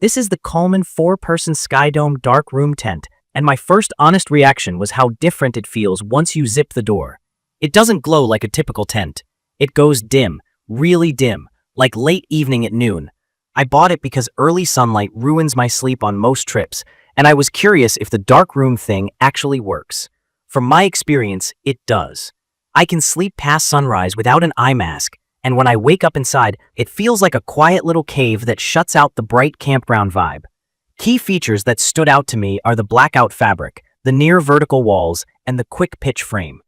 This is the Coleman 4-person Skydome dark room tent, and my first honest reaction was how different it feels once you zip the door. It doesn't glow like a typical tent. It goes dim, really dim, like late evening at noon. I bought it because early sunlight ruins my sleep on most trips, and I was curious if the dark room thing actually works. From my experience, it does. I can sleep past sunrise without an eye mask, and when I wake up inside, it feels like a quiet little cave that shuts out the bright campground vibe. Key features that stood out to me are the blackout fabric, the near vertical walls, and the quick pitch frame.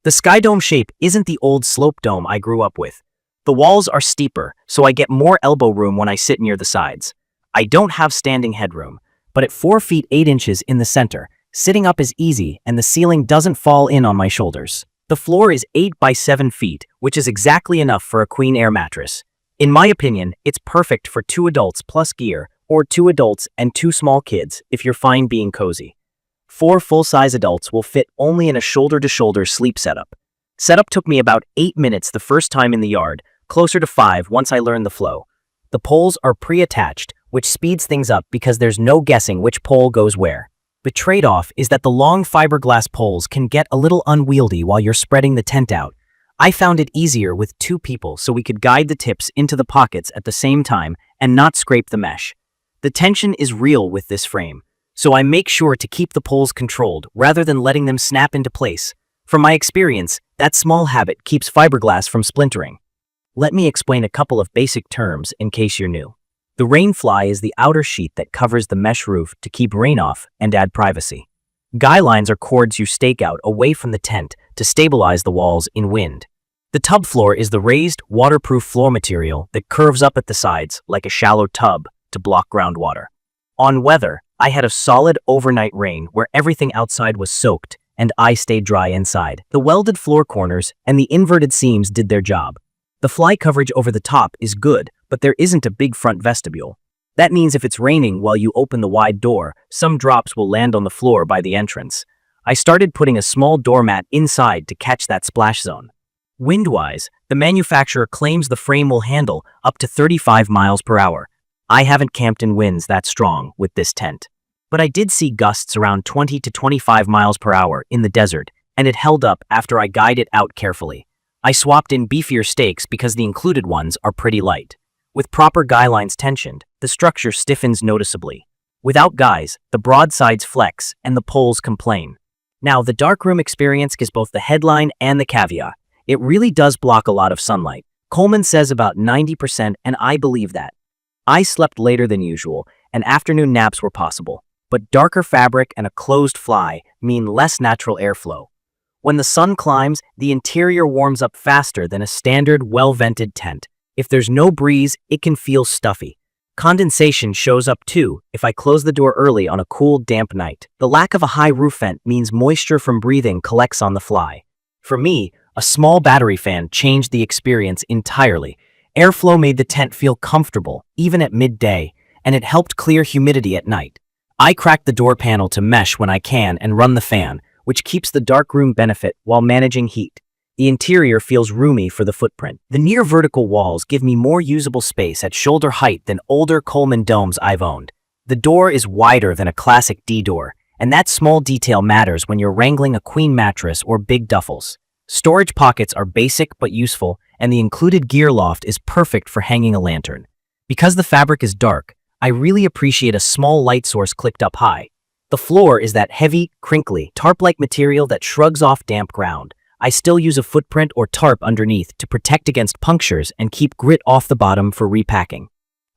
The Skydome shape isn't the old slope dome I grew up with. The walls are steeper, so I get more elbow room when I sit near the sides. I don't have standing headroom, but at 4 feet 8 inches in the center, sitting up is easy and the ceiling doesn't fall in on my shoulders. The floor is 8 by 7 feet, which is exactly enough for a queen air mattress. In my opinion, it's perfect for 2 adults plus gear, or 2 adults and 2 small kids if you're fine being cozy. 4 full-size adults will fit only in a shoulder-to-shoulder sleep setup. Setup took me about 8 minutes the first time in the yard, closer to 5 once I learned the flow. The poles are pre-attached, which speeds things up because there's no guessing which pole goes where. The trade-off is that the long fiberglass poles can get a little unwieldy while you're spreading the tent out. I found it easier with 2 people so we could guide the tips into the pockets at the same time and not scrape the mesh. The tension is real with this frame, so I make sure to keep the poles controlled rather than letting them snap into place. From my experience, that small habit keeps fiberglass from splintering. Let me explain a couple of basic terms in case you're new. The Rainfly is the outer sheet that covers the mesh roof to keep rain off and add privacy. Guy lines are cords you stake out away from the tent to stabilize the walls in wind. The tub floor is the raised, waterproof floor material that curves up at the sides like a shallow tub to block groundwater. On weather, I had a solid overnight rain where everything outside was soaked and I stayed dry inside. The welded floor corners and the inverted seams did their job. The fly coverage over the top is good, but there isn't a big front vestibule. That means if it's raining while you open the wide door, some drops will land on the floor by the entrance. I started putting a small doormat inside to catch that splash zone. Wind-wise, the manufacturer claims the frame will handle up to 35 miles per hour. I haven't camped in winds that strong with this tent, but I did see gusts around 20 to 25 miles per hour in the desert, and it held up after I guided it out carefully. I swapped in beefier stakes because the included ones are pretty light. With proper guy lines tensioned, the structure stiffens noticeably. Without guys, the broadsides flex and the poles complain. Now, the darkroom experience is both the headline and the caveat. It really does block a lot of sunlight. Coleman says about 90%, and I believe that. I slept later than usual, and afternoon naps were possible, but darker fabric and a closed fly mean less natural airflow. When the sun climbs, the interior warms up faster than a standard, well-vented tent. If there's no breeze, it can feel stuffy. Condensation shows up too if I close the door early on a cool, damp night. The lack of a high roof vent means moisture from breathing collects on the fly. For me, a small battery fan changed the experience entirely. Airflow made the tent feel comfortable, even at midday, and it helped clear humidity at night. I crack the door panel to mesh when I can and run the fan, which keeps the darkroom benefit while managing heat. The interior feels roomy for the footprint. The near vertical walls give me more usable space at shoulder height than older Coleman domes I've owned. The door is wider than a classic D door, and that small detail matters when you're wrangling a queen mattress or big duffels. Storage pockets are basic but useful, and the included gear loft is perfect for hanging a lantern. Because the fabric is dark, I really appreciate a small light source clipped up high. The floor is that heavy, crinkly, tarp-like material that shrugs off damp ground. I still use a footprint or tarp underneath to protect against punctures and keep grit off the bottom for repacking.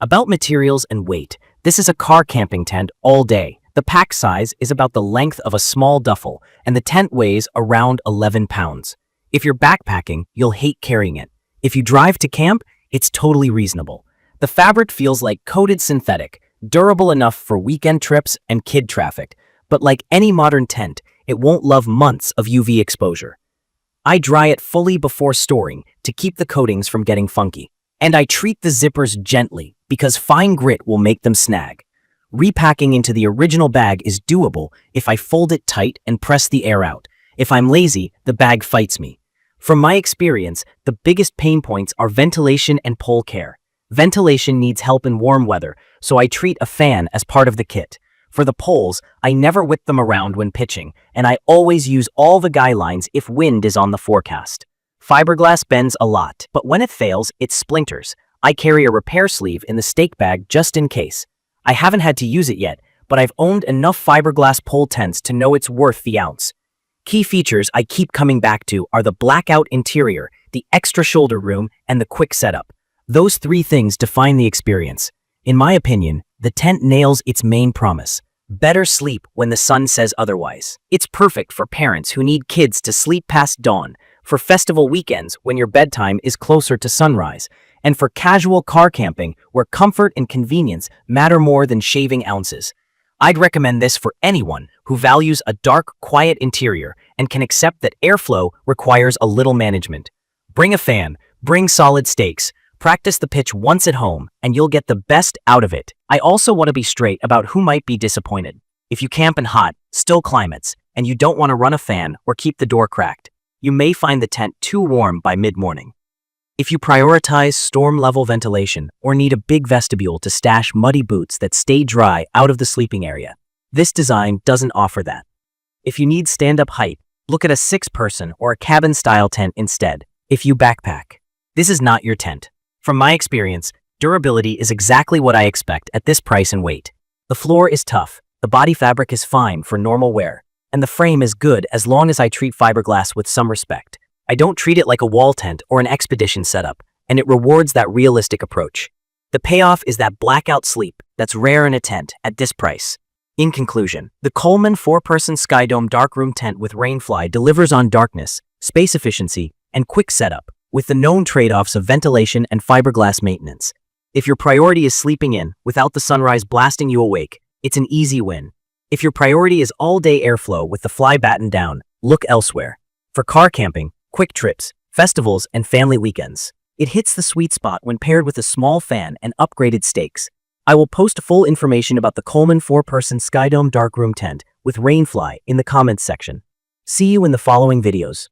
About materials and weight, this is a car camping tent all day. The pack size is about the length of a small duffel, and the tent weighs around 11 pounds. If you're backpacking, you'll hate carrying it. If you drive to camp, it's totally reasonable. The fabric feels like coated synthetic, durable enough for weekend trips and kid traffic, but like any modern tent, it won't love months of UV exposure. I dry it fully before storing to keep the coatings from getting funky. And I treat the zippers gently because fine grit will make them snag. Repacking into the original bag is doable if I fold it tight and press the air out. If I'm lazy, the bag fights me. From my experience, the biggest pain points are ventilation and pole care. Ventilation needs help in warm weather, so I treat a fan as part of the kit. For the poles, I never whip them around when pitching, and I always use all the guy lines if wind is on the forecast. Fiberglass bends a lot, but when it fails, it splinters. I carry a repair sleeve in the stake bag just in case. I haven't had to use it yet, but I've owned enough fiberglass pole tents to know it's worth the ounce. Key features I keep coming back to are the blackout interior, the extra shoulder room, and the quick setup. Those three things define the experience. In my opinion, the tent nails its main promise. Better sleep when the sun says otherwise. It's perfect for parents who need kids to sleep past dawn, for festival weekends when your bedtime is closer to sunrise, and for casual car camping where comfort and convenience matter more than shaving ounces. I'd recommend this for anyone who values a dark, quiet interior and can accept that airflow requires a little management. Bring a fan, bring solid stakes, practice the pitch once at home, and you'll get the best out of it. I also want to be straight about who might be disappointed. If you camp in hot, still climates, and you don't want to run a fan or keep the door cracked, you may find the tent too warm by mid-morning. If you prioritize storm-level ventilation or need a big vestibule to stash muddy boots that stay dry out of the sleeping area, this design doesn't offer that. If you need stand-up height, look at a 6-person or a cabin-style tent instead. If you backpack, this is not your tent. From my experience, durability is exactly what I expect at this price and weight. The floor is tough, the body fabric is fine for normal wear, and the frame is good as long as I treat fiberglass with some respect. I don't treat it like a wall tent or an expedition setup, and it rewards that realistic approach. The payoff is that blackout sleep that's rare in a tent at this price. In conclusion, the Coleman 4-person Skydome darkroom tent with Rainfly delivers on darkness, space efficiency, and quick setup, with the known trade-offs of ventilation and fiberglass maintenance. If your priority is sleeping in without the sunrise blasting you awake, it's an easy win. If your priority is all-day airflow with the fly battened down, look elsewhere. For car camping, quick trips, festivals, and family weekends, it hits the sweet spot when paired with a small fan and upgraded stakes. I will post full information about the Coleman 4-person Skydome darkroom tent with Rainfly in the comments section. See you in the following videos.